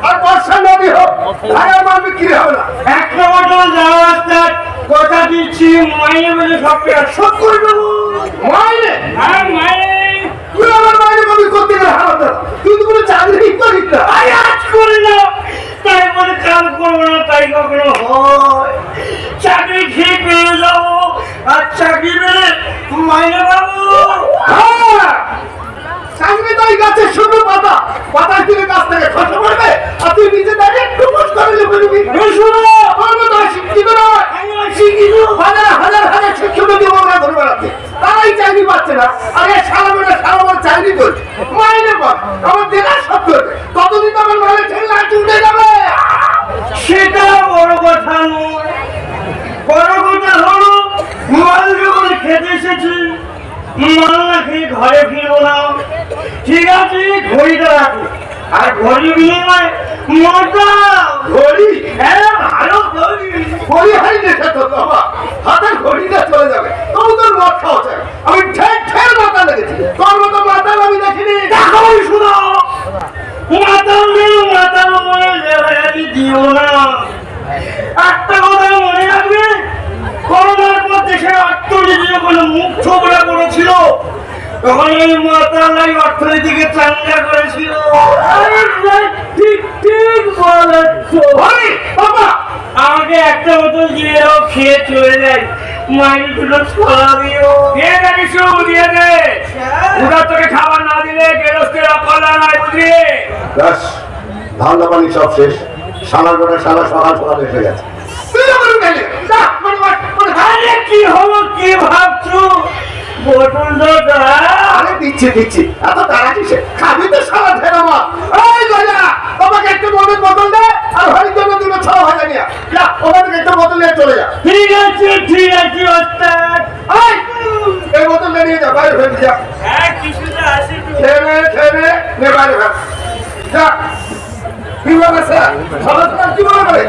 আর বর্ষা নদী হোক ধারা মারবে কি হবে না। এক নম্বর যাওয়া কথা দিচ্ছি, মাইনে বলে সব শোধ করে দেবো। মাইনে? হ্যাঁ মাইনে। তুই আমার মাইনে কবি করতে গেলে হারাম দাও, তুই তো কোনো চাকরি করিস না। আজ করে না তাই বলে কাল করবো না, তাই কখনো হয়? চাকরি খেয়ে পেয়ে যাবো, আর চাকরি পেলে মাইনে পাবো। হ্যাঁ, চাকরি তো এই গাছের শুধু পাতা, পাতার দিকে গাছ থেকে খসে পড়বে, আর তুই নিচে দাঁড়িয়ে টুকুস করে লিখে দিবি। শোনো, আমার তো শিক্ষিত নয়, শিখিত হাজার হাজার হাজার শিক্ষিত যুবকরা ঘুরে বেড়াচ্ছে, তারাই চাকরি পাচ্ছে না। আর এই সারা চাকরি করছে, মাইনে পাবে, আমার জেলার সব করবে, ততদিন তো আমার মায়ের ছেলে লাঠি উঠে যাবে। সেটা বড় কথা নয়, বড় কথা হলো মাল যখন খেতে এসেছি, মাল না খেয়ে ঘরে ফিরবো না। ঠিক আছে, ঘড়িটা রাখো, আর ঘড়ি বিনিময় মোটা ঘড়ি? হ্যাঁ ভালো ঘড়ি। ঘড়ি হারিয়ে গেছে তো বাবা, হাতের ঘড়িটা চলে যাবে, তবু তোর মদ খাওয়া চাই। আমি ঠের ঠের মাথা লেগেছি, তোর মতো মাতাল আমি দেখিনি। দেখো শুনো, মাতাল মনে লেবায়ানি দিও না। একটা কথা মনে রাখবে, করোনার পর দেশের অর্থনীতি যখন মুখ ছোবড়া করেছিল, তখন এই মাতালাই অর্থনীতিকে চাঙ্গা করেছিল। ঠিক ঠিক বলেছো। বাবা আমাকে একটা বোতল দিয়ে দাও, খেয়ে চলে যাই, মাইনে দুটো ছড়া দিও। দিয়ে দে কিছু, দিয়ে দে। ওটা তোকে খাবার না দিলে গেরস্তের অকল্যাণ নয়, বুঝলি? ব্যাস, ধান্দা পানি সব শেষ, সালার গোটা সারা সকাল সকাল এসে গেছে। আরে কি হলো, কি ভাবছো? বোতল দাদা আরে দিচ্ছি দিচ্ছি, এত তারা কিসে? খাবি তো সারা ধেরা মা। এই গজা, তোমাকে একটু মদের বোতল দে, আর হরির জন্য দুটো ৬,০০০ নিয়ে যা, ওখান থেকে একটা বোতল নিয়ে চলে যা। ঠিক আছে ওস্তাদ। এই বোতলটা নিয়ে যা, বাইরে ফেলে যা। হ্যাঁ কিছুটা আছে তো। খেয়ে নে বাইরে ফেল যা। কি বলে স্যার, কি মনে করে?